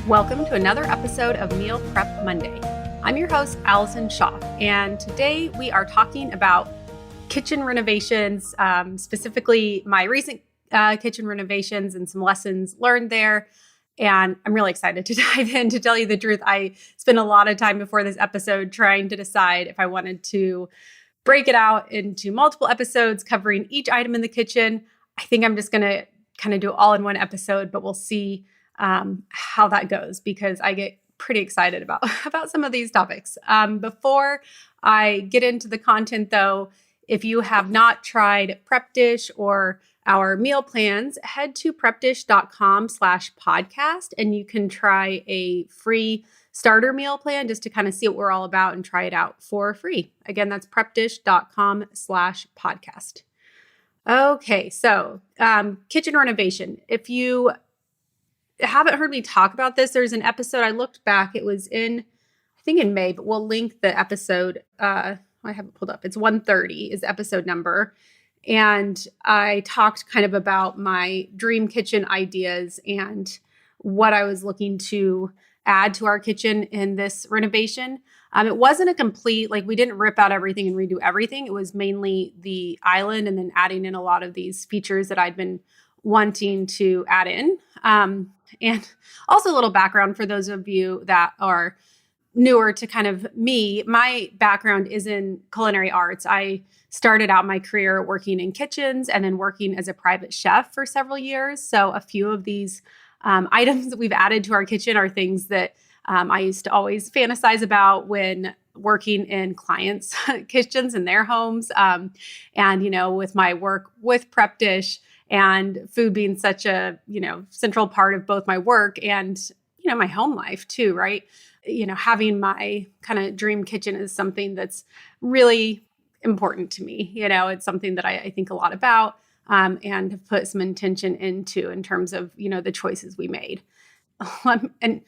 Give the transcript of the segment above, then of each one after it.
Welcome to another episode of Meal Prep Monday. I'm your host, Allison Schaaf, and today we are talking about kitchen renovations, specifically my recent kitchen renovations and some lessons learned there. And I'm really excited to dive in. To tell you the truth, I spent a lot of time before this episode trying to decide if I wanted to break it out into multiple episodes covering each item in the kitchen. I think I'm just going to kind of do it all in one episode, but we'll see how that goes because I get pretty excited about some of these topics. Before I get into the content though, if you have not tried Prep Dish or our meal plans, head to prepdish.com/podcast and you can try a free starter meal plan just to kind of see what we're all about and try it out for free. Again, that's prepdish.com/podcast. Okay, so kitchen renovation. If you haven't heard me talk about this, there's an episode I looked back. It was I think in May, but we'll link the episode. I have it pulled up. It's 130 is the episode number. And I talked kind of about my dream kitchen ideas and what I was looking to add to our kitchen in this renovation. It wasn't a complete, we didn't rip out everything and redo everything. It was mainly the island and then adding in a lot of these features that I'd been wanting to add in. And also a little background for those of you that are newer to kind of me. My background is in culinary arts. I started out my career working in kitchens and then working as a private chef for several years. So a few of these items that we've added to our kitchen are things that I used to always fantasize about when working in clients' kitchens in their homes. And, with my work with Prep Dish and food being such a, central part of both my work and, my home life too, right? Having my kind of dream kitchen is something that's really important to me. It's something that I think a lot about and have put some intention into in terms of, the choices we made. And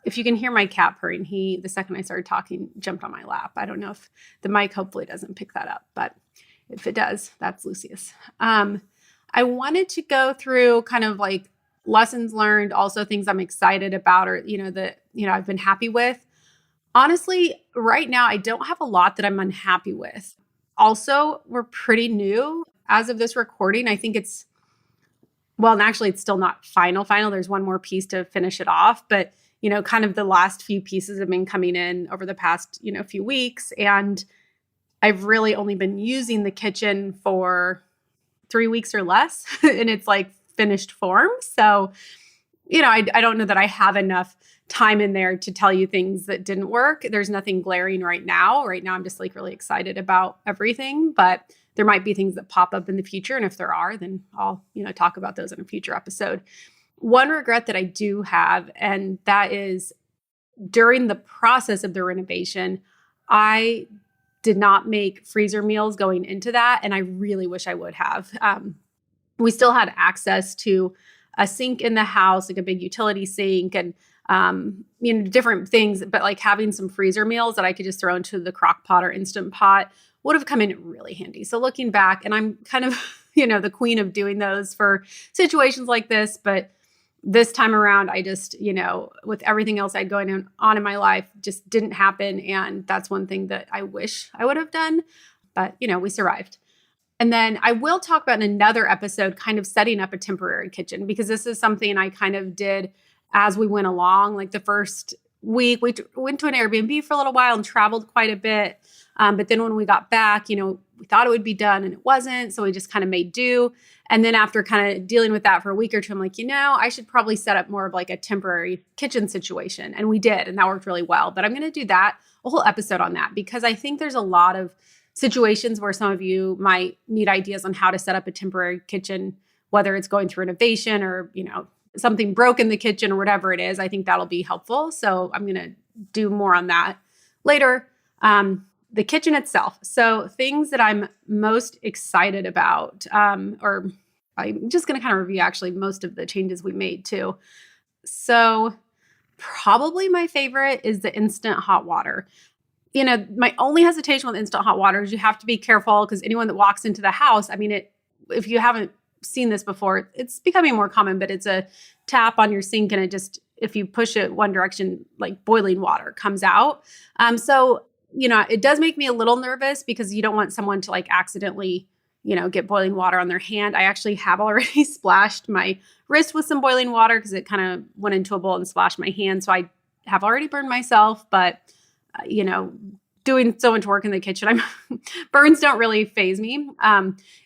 if you can hear my cat purring, the second I started talking, jumped on my lap. I don't know if the mic hopefully doesn't pick that up, but if it does, that's Lucius. I wanted to go through kind of lessons learned, also things I'm excited about or, that, I've been happy with. Honestly, right now, I don't have a lot that I'm unhappy with. Also, we're pretty new as of this recording. I think and actually it's still not final. There's one more piece to finish it off, but, kind of the last few pieces have been coming in over the past, few weeks. And I've really only been using the kitchen for 3 weeks or less and it's finished form. So, I don't know that I have enough time in there to tell you things that didn't work. There's nothing glaring right now. Right now, I'm just really excited about everything, but there might be things that pop up in the future. And if there are, then I'll, talk about those in a future episode. One regret that I do have, and that is during the process of the renovation, I did not make freezer meals going into that. And I really wish I would have. We still had access to a sink in the house, a big utility sink and, different things, but having some freezer meals that I could just throw into the crock pot or Instant Pot would have come in really handy. So looking back, and I'm kind of, the queen of doing those for situations like this, but this time around, I just, with everything else I had going on in my life, just didn't happen. And that's one thing that I wish I would have done, but, we survived. And then I will talk about in another episode, kind of setting up a temporary kitchen, because this is something I kind of did as we went along. The first week, we went to an Airbnb for a little while and traveled quite a bit. But then when we got back, we thought it would be done and it wasn't. So we just kind of made do. And then after kind of dealing with that for a week or two, I'm I should probably set up more of a temporary kitchen situation. And we did, and that worked really well. But I'm going to do a whole episode on that, because I think there's a lot of situations where some of you might need ideas on how to set up a temporary kitchen, whether it's going through renovation or, something broke in the kitchen or whatever it is. I think that'll be helpful. So I'm going to do more on that later. The kitchen itself. So things that I'm most excited about, or I'm just going to kind of review actually most of the changes we made too. So probably my favorite is the instant hot water. My only hesitation with instant hot water is you have to be careful because anyone that walks into the house, if you haven't seen this before, it's becoming more common, but it's a tap on your sink and if you push it one direction, like boiling water comes out. So, it does make me a little nervous because you don't want someone to like accidentally, get boiling water on their hand. I actually have already splashed my wrist with some boiling water because it kind of went into a bowl and splashed my hand. So I have already burned myself, but, doing so much work in the kitchen, burns don't really faze me.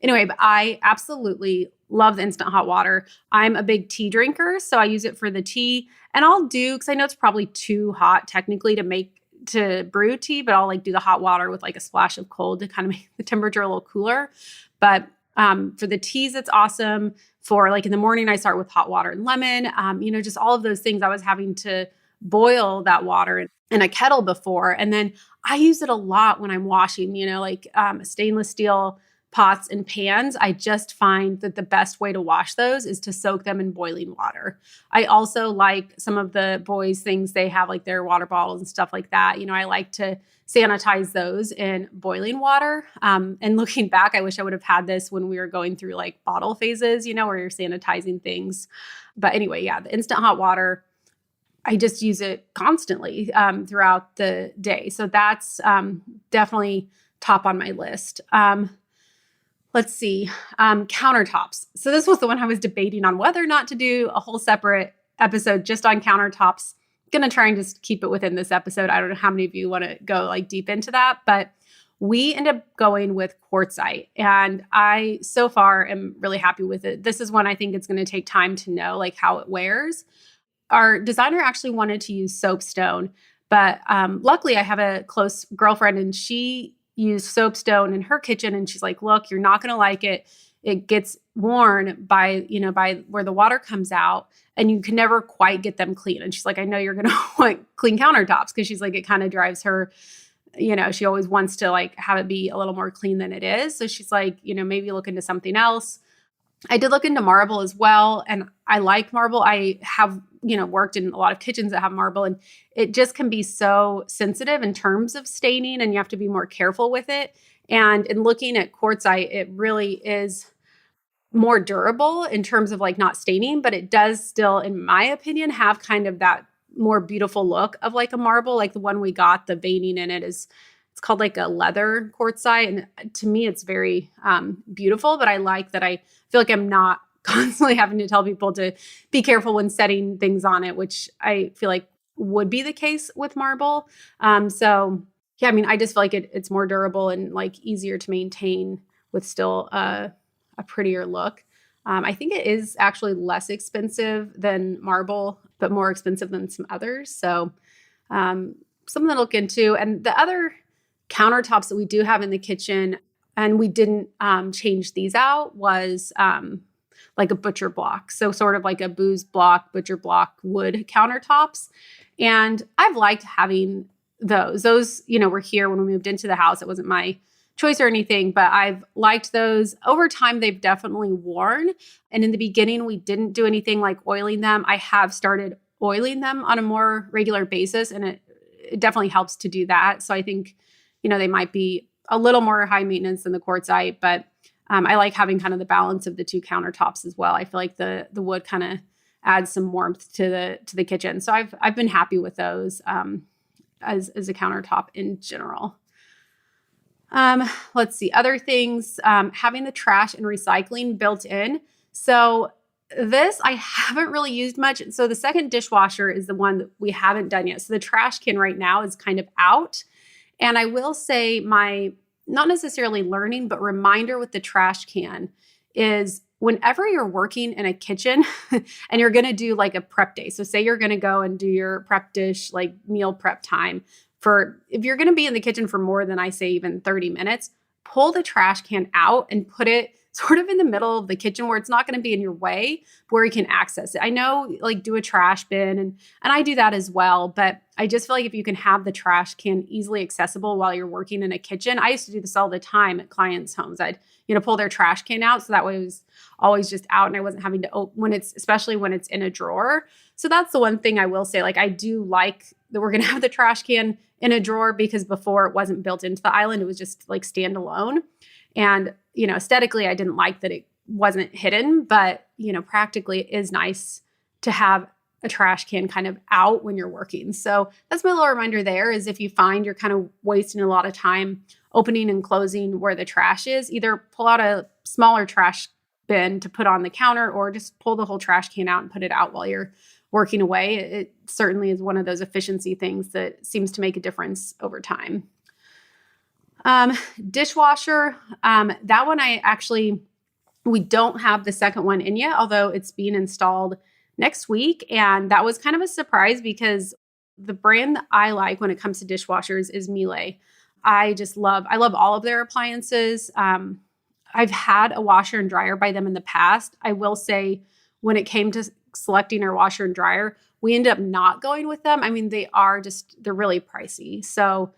Anyway, but I absolutely love the instant hot water. I'm a big tea drinker, so I use it for the tea. And I'll do, because I know it's probably too hot technically to brew tea, but I'll like do the hot water with like a splash of cold to kind of make the temperature a little cooler. But for the teas, it's awesome. For like in the morning, I start with hot water and lemon. Just all of those things. I was having to boil that water in a kettle before. And then I use it a lot when I'm washing, stainless steel pots and pans. I just find that the best way to wash those is to soak them in boiling water. I also like some of the boys' things, they have like their water bottles and stuff like that. I like to sanitize those in boiling water. And looking back, I wish I would have had this when we were going through like bottle phases, where you're sanitizing things. But anyway, yeah, the instant hot water, I just use it constantly throughout the day. So that's definitely top on my list. Let's see, countertops. So this was the one I was debating on whether or not to do a whole separate episode just on countertops. Going to try and just keep it within this episode. I don't know how many of you want to go like deep into that, but we end up going with quartzite. And I so far am really happy with it. This is one I think it's going to take time to know like how it wears. Our designer actually wanted to use soapstone, but luckily I have a close girlfriend and she used soapstone in her kitchen. And she's like, look, you're not going to like it. It gets worn by where the water comes out and you can never quite get them clean. And she's like, I know you're going to want clean countertops because she's like, it kind of drives her, she always wants to like have it be a little more clean than it is. So she's like, maybe look into something else. I did look into marble as well. And I like marble. I have, worked in a lot of kitchens that have marble and it just can be so sensitive in terms of staining and you have to be more careful with it. And in looking at quartzite, it really is more durable in terms of like not staining, but it does still, in my opinion, have kind of that more beautiful look of like a marble. Like the one we got, the veining in it it's called like a leather quartzite. And to me, it's very beautiful, but I like that I feel like I'm not constantly having to tell people to be careful when setting things on it, which I feel like would be the case with marble. So yeah, I just feel like it's more durable and like easier to maintain with still a prettier look. I think it is actually less expensive than marble, but more expensive than some others. So something to look into. And the other countertops that we do have in the kitchen, and we didn't change these out, was like a butcher block. So sort of like a booze block, butcher block wood countertops. And I've liked having those. Those, were here when we moved into the house. It wasn't my choice or anything, but I've liked those. Over time, they've definitely worn. And in the beginning, we didn't do anything like oiling them. I have started oiling them on a more regular basis, and it definitely helps to do that. So I think, they might be a little more high maintenance than the quartzite, but I like having kind of the balance of the two countertops as well. I feel like the wood kind of adds some warmth to the kitchen. So I've been happy with those as a countertop in general. Let's see, other things, having the trash and recycling built in. So this I haven't really used much. So the second dishwasher is the one that we haven't done yet. So the trash can right now is kind of out. And I will say my, not necessarily learning, but reminder with the trash can is whenever you're working in a kitchen and you're going to do like a prep day. So say you're going to go and do your prep dish, like meal prep time. If you're going to be in the kitchen for more than I say even 30 minutes, pull the trash can out and put it sort of in the middle of the kitchen where it's not going to be in your way, where you can access it. I know like do a trash bin and I do that as well, but I just feel like if you can have the trash can easily accessible while you're working in a kitchen. I used to do this all the time at clients' homes. I'd, pull their trash can out. So that way it was always just out and I wasn't having to open especially when it's in a drawer. So that's the one thing I will say. Like I do like that we're going to have the trash can in a drawer because before it wasn't built into the island. It was just like standalone. And, aesthetically, I didn't like that it wasn't hidden, but, practically it is nice to have a trash can kind of out when you're working. So that's my little reminder there is if you find you're kind of wasting a lot of time opening and closing where the trash is, either pull out a smaller trash bin to put on the counter or just pull the whole trash can out and put it out while you're working away. It certainly is one of those efficiency things that seems to make a difference over time. Dishwasher, that one we don't have the second one in yet, although it's being installed next week. And that was kind of a surprise because the brand that I like when it comes to dishwashers is Miele. I love all of their appliances. I've had a washer and dryer by them in the past. I will say when it came to selecting our washer and dryer, we ended up not going with them. I mean, they're really pricey. So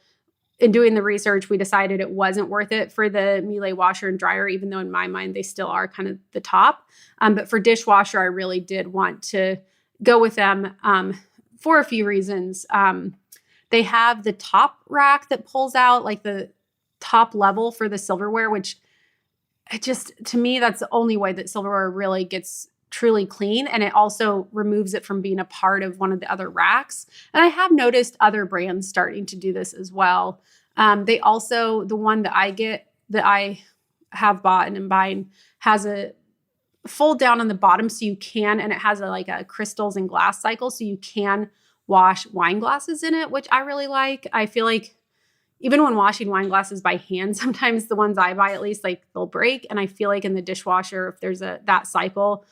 in doing the research, we decided it wasn't worth it for the Miele washer and dryer, even though in my mind, they still are kind of the top. But for dishwasher, I really did want to go with them for a few reasons. They have the top rack that pulls out, like the top level for the silverware, which to me, that's the only way that silverware really gets truly clean. And it also removes it from being a part of one of the other racks. And I have noticed other brands starting to do this as well. They also, the one that I have bought and am buying, has a fold down on the bottom so you can, and it has a crystals and glass cycle so you can wash wine glasses in it, which I really like. I feel like even when washing wine glasses by hand, sometimes the ones I buy at least, they'll break. And I feel like in the dishwasher, if there's that cycle,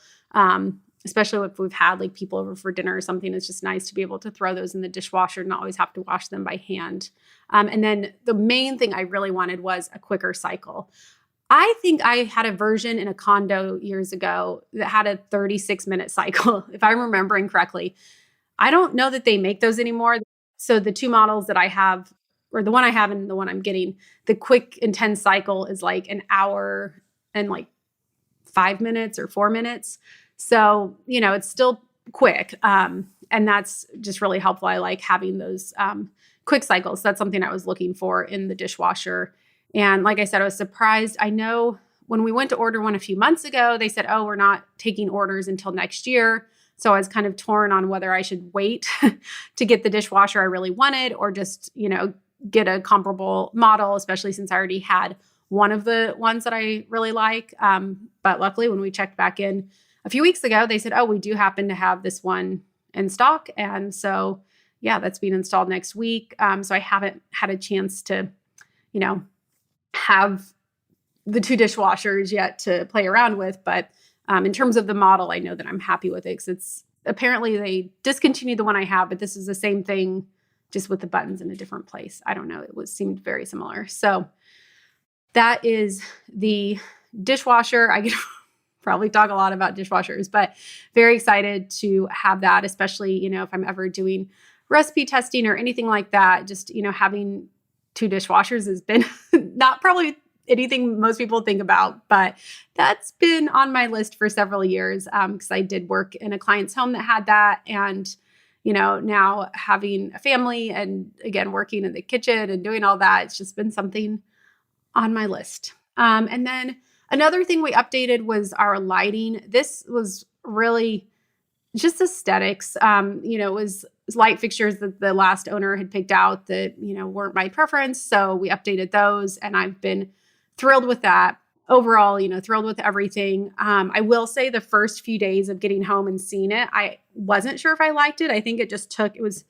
especially if we've had people over for dinner or something, it's just nice to be able to throw those in the dishwasher and not always have to wash them by hand. And then the main thing I really wanted was a quicker cycle. I think I had a version in a condo years ago that had a 36-minute cycle, if I'm remembering correctly. I don't know that they make those anymore. So the two models that I have, or the one I have and the one I'm getting, the quick intense cycle is an hour and 5 minutes or 4 minutes. So, it's still quick. And that's just really helpful. I like having those quick cycles. That's something I was looking for in the dishwasher. And like I said, I was surprised. I know when we went to order one a few months ago, they said, oh, we're not taking orders until next year. So I was kind of torn on whether I should wait to get the dishwasher I really wanted or just, get a comparable model, especially since I already had one of the ones that I really like. But luckily, when we checked back in a few weeks ago, they said, oh, we do happen to have this one in stock. And so, yeah, that's being installed next week. So I haven't had a chance to, have the two dishwashers yet to play around with. But in terms of the model, I know that I'm happy with it because apparently they discontinued the one I have, but this is the same thing, just with the buttons in a different place. I don't know. Seemed very similar. So that is the dishwasher. I could probably talk a lot about dishwashers, but very excited to have that, especially, if I'm ever doing recipe testing or anything like that. Just, having two dishwashers has been not probably anything most people think about, but that's been on my list for several years because I did work in a client's home that had that. And now having a family and again, working in the kitchen and doing all that, it's just been something on my list. And then another thing we updated was our lighting. This was really just aesthetics. It was light fixtures that the last owner had picked out that, weren't my preference. So we updated those and I've been thrilled with that. Overall, thrilled with everything. I will say the first few days of getting home and seeing it, I wasn't sure if I liked it. I think it was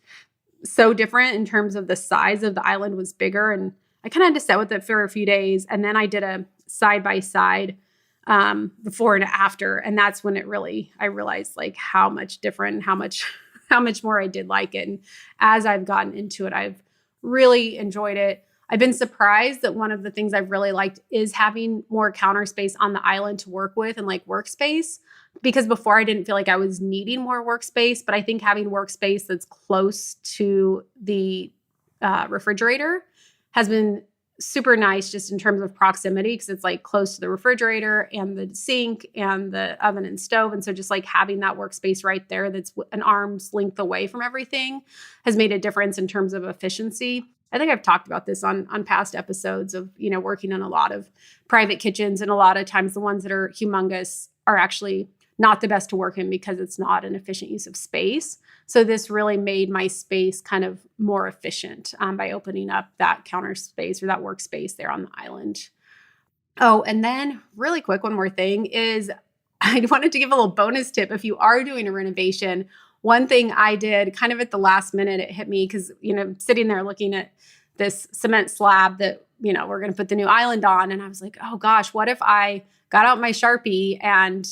so different in terms of the size of the island was bigger. And I kind of had to sit with it for a few days. And then I did a side-by-side before and after. And that's when I realized how much different, how much more I did like it. And as I've gotten into it, I've really enjoyed it. I've been surprised that one of the things I've really liked is having more counter space on the island to work with and workspace, because before I didn't feel like I was needing more workspace, but I think having workspace that's close to the refrigerator has been super nice just in terms of proximity because it's close to the refrigerator and the sink and the oven and stove. And so just having that workspace right there that's an arm's length away from everything has made a difference in terms of efficiency. I think I've talked about this on past episodes of, working in a lot of private kitchens, and a lot of times the ones that are humongous are actually not the best to work in because it's not an efficient use of space. So this really made my space kind of more efficient by opening up that counter space or that workspace there on the island. Oh, and then really quick, one more thing is I wanted to give a little bonus tip. If you are doing a renovation, one thing I did kind of at the last minute, it hit me because, sitting there looking at this cement slab that, we're going to put the new island on. And I was like, oh gosh, what if I got out my Sharpie and,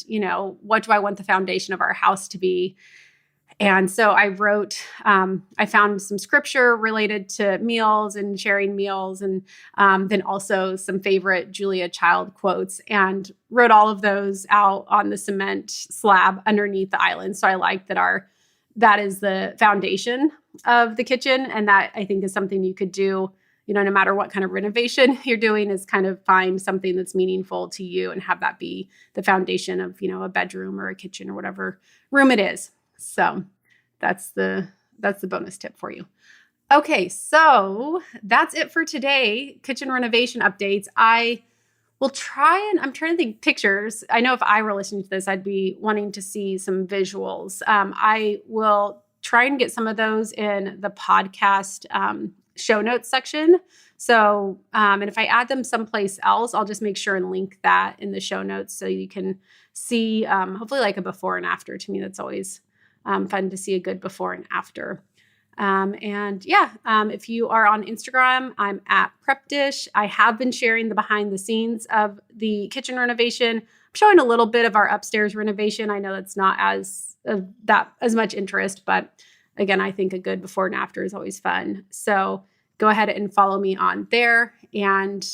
what do I want the foundation of our house to be? And so I wrote, I found some scripture related to meals and sharing meals, and then also some favorite Julia Child quotes, and wrote all of those out on the cement slab underneath the island. So I like that is the foundation of the kitchen. And that I think is something you could do, no matter what kind of renovation you're doing, is kind of find something that's meaningful to you and have that be the foundation of, a bedroom or a kitchen or whatever room it is. So that's the bonus tip for you. Okay, so that's it for today. Kitchen renovation updates. I will I'm trying to think pictures. I know if I were listening to this, I'd be wanting to see some visuals. I will try and get some of those in the podcast show notes section. So, and if I add them someplace else, I'll just make sure and link that in the show notes so you can see, hopefully like a before and after. To me, that's always fun to see a good before and after. If you are on Instagram, I'm at Prep Dish. I have been sharing the behind the scenes of the kitchen renovation. I'm showing a little bit of our upstairs renovation. I know that's not as much interest, but again, I think a good before and after is always fun. So go ahead and follow me on there. And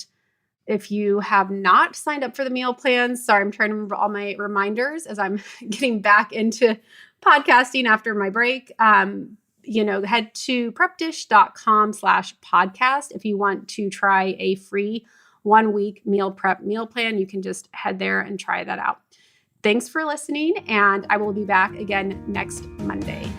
if you have not signed up for the meal plans, sorry, I'm trying to remember all my reminders as I'm getting back into podcasting after my break. Head to prepdish.com/podcast. If you want to try a free 1-week meal prep meal plan, you can just head there and try that out. Thanks for listening, and I will be back again next Monday.